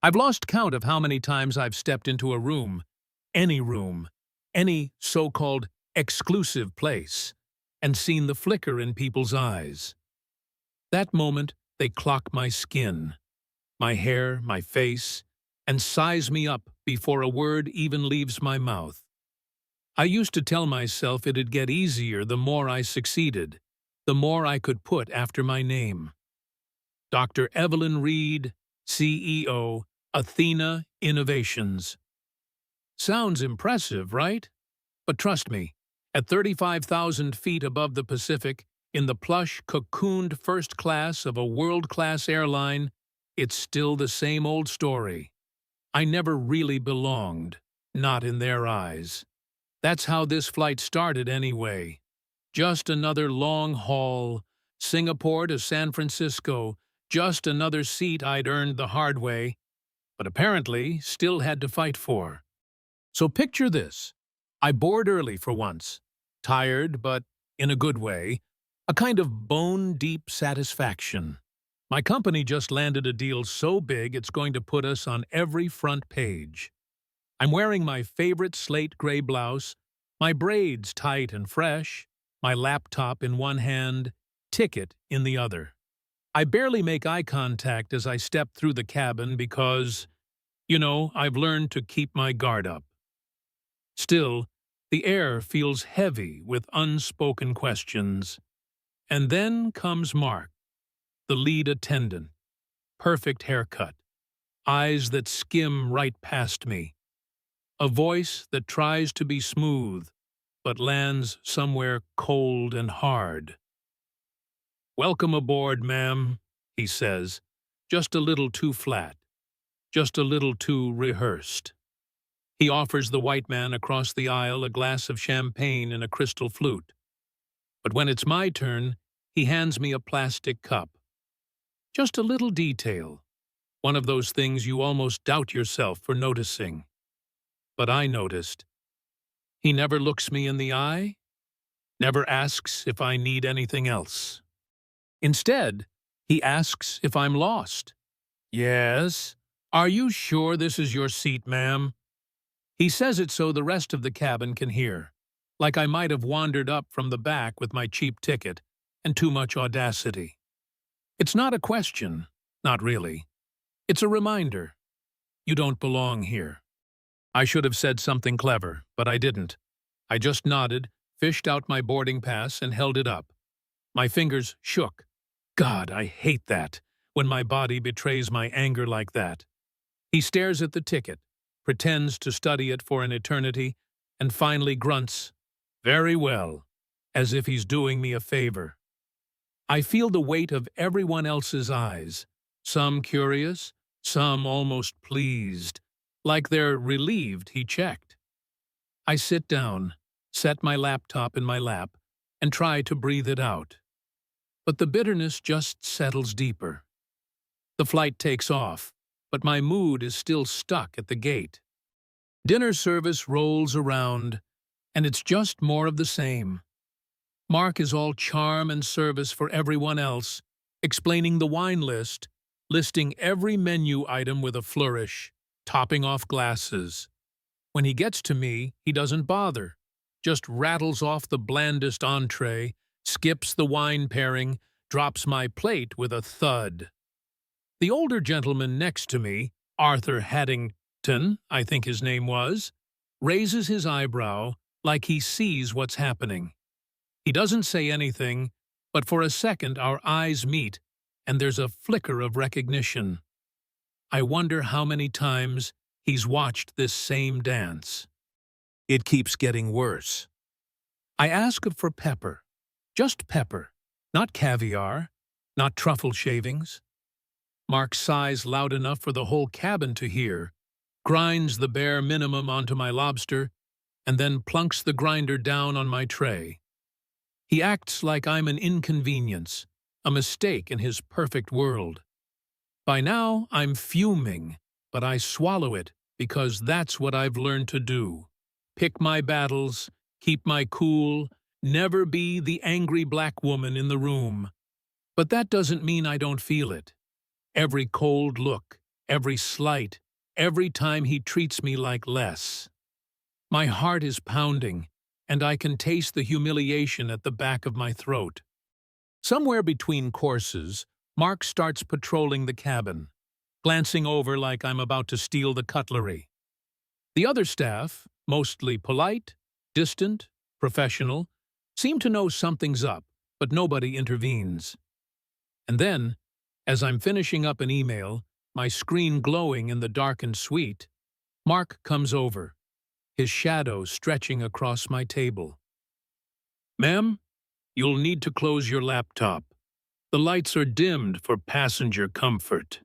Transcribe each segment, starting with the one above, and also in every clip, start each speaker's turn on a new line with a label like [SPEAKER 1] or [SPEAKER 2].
[SPEAKER 1] I've lost count of how many times I've stepped into a room, any so-called exclusive place, and seen the flicker in people's eyes. That moment, they clock my skin, my hair, my face, and size me up before a word even leaves my mouth. I used to tell myself it'd get easier the more I succeeded, the more I could put after my name. Dr. Evelyn Reed, CEO, Athena Innovations. Sounds impressive, right? But trust me, at 35,000 feet above the Pacific, in the plush, cocooned first class of a world-class airline, it's still the same old story. I never really belonged, not in their eyes. That's how this flight started anyway. Just another long haul, Singapore to San Francisco, just another seat I'd earned the hard way, but apparently still had to fight for. So picture this. I board early for once. Tired, but in a good way. A kind of bone-deep satisfaction. My company just landed a deal so big it's going to put us on every front page. I'm wearing my favorite slate gray blouse, my braids tight and fresh, my laptop in one hand, ticket in the other. I barely make eye contact as I step through the cabin because, I've learned to keep my guard up. Still, the air feels heavy with unspoken questions. And then comes Mark, the lead attendant. Perfect haircut, eyes that skim right past me, a voice that tries to be smooth, but lands somewhere cold and hard. "Welcome aboard, ma'am," he says, just a little too flat, just a little too rehearsed. He offers the white man across the aisle a glass of champagne in a crystal flute. But when it's my turn, he hands me a plastic cup. Just a little detail, one of those things you almost doubt yourself for noticing. But I noticed. He never looks me in the eye, never asks if I need anything else. Instead, he asks if I'm lost. "Yes. Are you sure this is your seat, ma'am?" He says it so the rest of the cabin can hear, like I might have wandered up from the back with my cheap ticket and too much audacity. It's not a question, not really. It's a reminder. You don't belong here. I should have said something clever, but I didn't. I just nodded, fished out my boarding pass, and held it up. My fingers shook. God, I hate that, when my body betrays my anger like that. He stares at the ticket, pretends to study it for an eternity, and finally grunts, "Very well," as if he's doing me a favor. I feel the weight of everyone else's eyes, some curious, some almost pleased, like they're relieved he checked. I sit down, set my laptop in my lap, and try to breathe it out. But the bitterness just settles deeper. The flight takes off, but my mood is still stuck at the gate. Dinner service rolls around, and it's just more of the same. Mark is all charm and service for everyone else, explaining the wine list, listing every menu item with a flourish, topping off glasses. When he gets to me, he doesn't bother, just rattles off the blandest entree, skips the wine pairing, drops my plate with a thud. The older gentleman next to me, Arthur Haddington, I think his name was, raises his eyebrow like he sees what's happening. He doesn't say anything, but for a second our eyes meet, and there's a flicker of recognition. I wonder how many times he's watched this same dance. It keeps getting worse. I ask for pepper, just pepper, not caviar, not truffle shavings. Mark sighs loud enough for the whole cabin to hear, grinds the bare minimum onto my lobster, and then plunks the grinder down on my tray. He acts like I'm an inconvenience, a mistake in his perfect world. By now, I'm fuming, but I swallow it because that's what I've learned to do. Pick my battles, keep my cool, never be the angry black woman in the room. But that doesn't mean I don't feel it. Every cold look, every slight, every time he treats me like less. My heart is pounding, and I can taste the humiliation at the back of my throat. Somewhere between courses, Mark starts patrolling the cabin, glancing over like I'm about to steal the cutlery. The other staff, mostly polite, distant, professional, seem to know something's up, but nobody intervenes. And then, as I'm finishing up an email, my screen glowing in the darkened suite, Mark comes over, his shadow stretching across my table. "Ma'am, you'll need to close your laptop. The lights are dimmed for passenger comfort."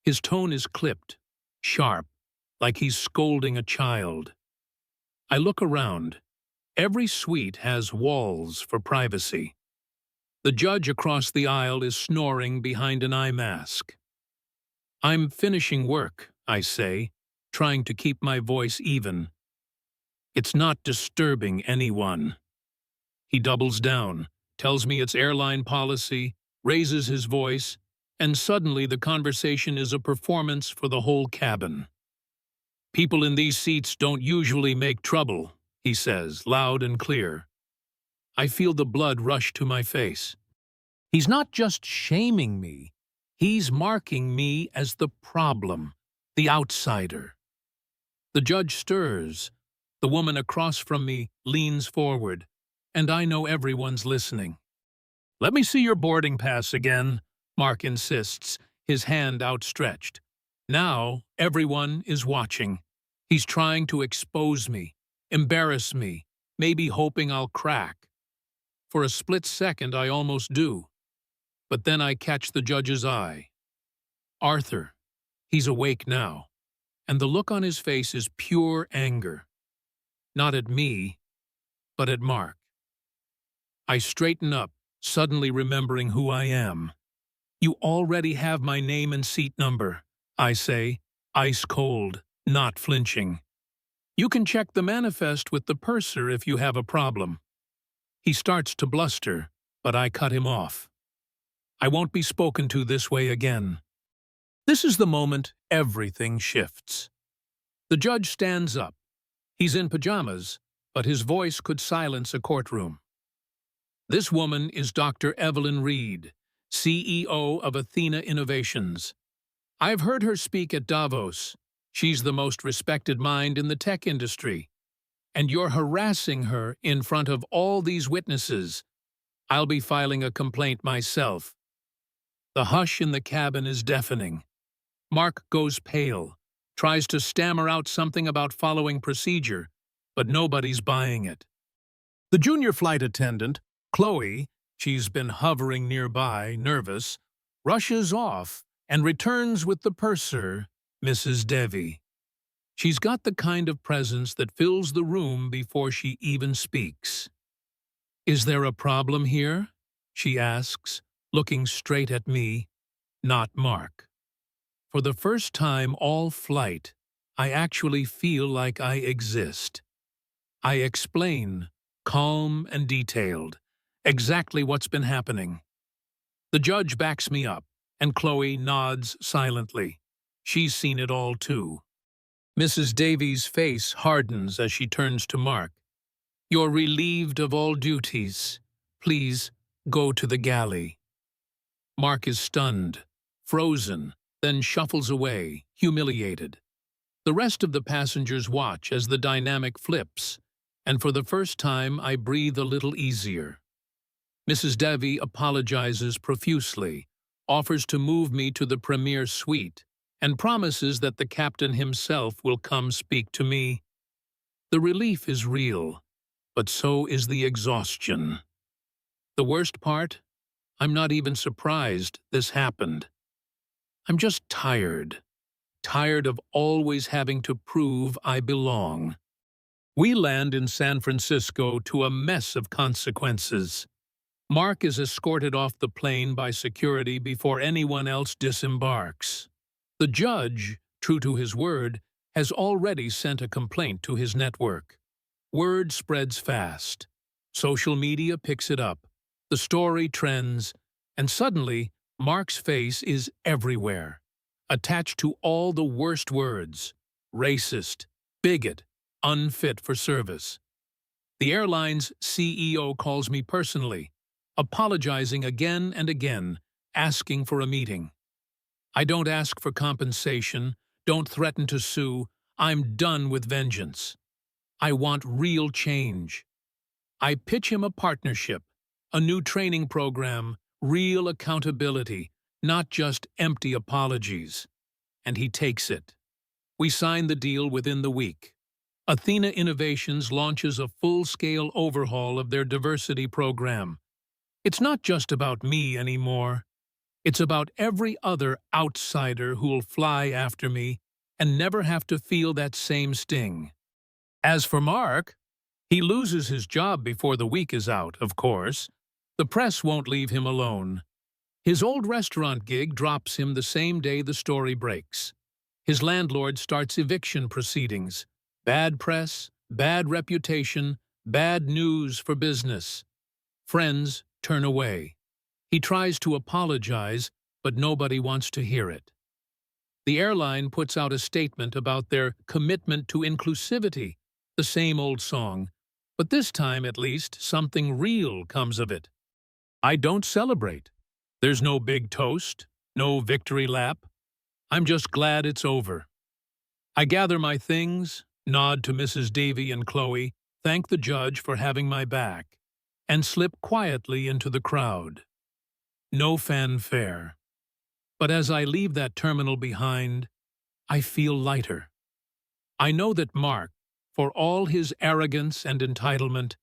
[SPEAKER 1] His tone is clipped, sharp, like he's scolding a child. I look around. Every suite has walls for privacy. The judge across the aisle is snoring behind an eye mask. "I'm finishing work," I say, trying to keep my voice even. "It's not disturbing anyone." He doubles down, tells me it's airline policy, raises his voice, and suddenly the conversation is a performance for the whole cabin. "People in these seats don't usually make trouble," he says, loud and clear. I feel the blood rush to my face. He's not just shaming me, he's marking me as the problem, the outsider. The judge stirs. The woman across from me leans forward, and I know everyone's listening. "Let me see your boarding pass again," Mark insists, his hand outstretched. Now everyone is watching. He's trying to expose me, embarrass me, maybe hoping I'll crack. For a split second I almost do. But then I catch the judge's eye. Arthur. He's awake now, and the look on his face is pure anger. Not at me, but at Mark. I straighten up, suddenly remembering who I am. "You already have my name and seat number," I say, ice cold, not flinching. "You can check the manifest with the purser if you have a problem." He starts to bluster, but I cut him off. I won't be spoken to this way again. This is the moment everything shifts. The judge stands up. He's in pajamas, but his voice could silence a courtroom. "This woman is Dr. Evelyn Reed, CEO of Athena Innovations. I've heard her speak at Davos. She's the most respected mind in the tech industry. And you're harassing her in front of all these witnesses. I'll be filing a complaint myself." The hush in the cabin is deafening. Mark goes pale, tries to stammer out something about following procedure, but nobody's buying it. The junior flight attendant, Chloe, she's been hovering nearby, nervous, rushes off and returns with the purser, Mrs. Devi. She's got the kind of presence that fills the room before she even speaks. "Is there a problem here?" she asks, looking straight at me, not Mark. For the first time all flight, I actually feel like I exist. I explain, calm and detailed, exactly what's been happening. The judge backs me up, and Chloe nods silently. She's seen it all too. Mrs. Davies' face hardens as she turns to Mark. "You're relieved of all duties. Please go to the galley." Mark is stunned, frozen, then shuffles away, humiliated. The rest of the passengers watch as the dynamic flips, and for the first time I breathe a little easier. Mrs. Devi apologizes profusely, offers to move me to the premier suite, and promises that the captain himself will come speak to me. The relief is real, but so is the exhaustion. The worst part? I'm not even surprised this happened. I'm just tired. Tired of always having to prove I belong. We land in San Francisco to a mess of consequences. Mark is escorted off the plane by security before anyone else disembarks. The judge, true to his word, has already sent a complaint to his network. Word spreads fast. Social media picks it up. The story trends, and suddenly, Mark's face is everywhere. attached to all the worst words: racist, bigot, unfit for service. The airline's CEO calls me personally, apologizing again and again, asking for a meeting. I don't ask for compensation, don't threaten to sue. I'm done with vengeance. I want real change. I pitch him a partnership, a new training program, real accountability, not just empty apologies. And he takes it. We sign the deal within the week. Athena Innovations launches a full-scale overhaul of their diversity program. It's not just about me anymore. It's about every other outsider who'll fly after me and never have to feel that same sting. As for Mark, he loses his job before the week is out, of course. The press won't leave him alone. His old restaurant gig drops him the same day the story breaks. His landlord starts eviction proceedings. Bad press, bad reputation, bad news for business. Friends turn away. He tries to apologize, but nobody wants to hear it. The airline puts out a statement about their commitment to inclusivity, the same old song, but this time, at least, something real comes of it. I don't celebrate. There's no big toast, no victory lap. I'm just glad it's over. I gather my things, nod to Mrs. Davy and Chloe, thank the judge for having my back, and slip quietly into the crowd. No fanfare. But as I leave that terminal behind, I feel lighter. I know that Mark, for all his arrogance and entitlement,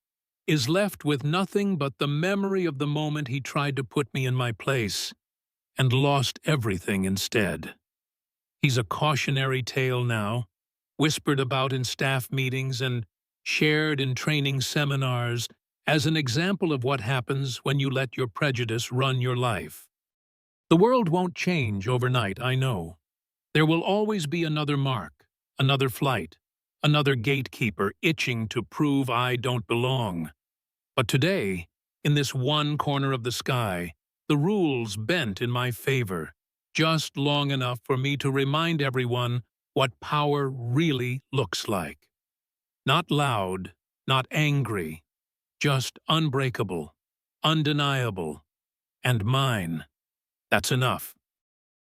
[SPEAKER 1] is left with nothing but the memory of the moment he tried to put me in my place and lost everything instead. He's a cautionary tale now, whispered about in staff meetings and shared in training seminars as an example of what happens when you let your prejudice run your life. The world won't change overnight, I know. There will always be another Mark, another flight, another gatekeeper itching to prove I don't belong. But today, in this one corner of the sky, the rules bent in my favor, just long enough for me to remind everyone what power really looks like. Not loud, not angry, just unbreakable, undeniable, and mine. That's enough.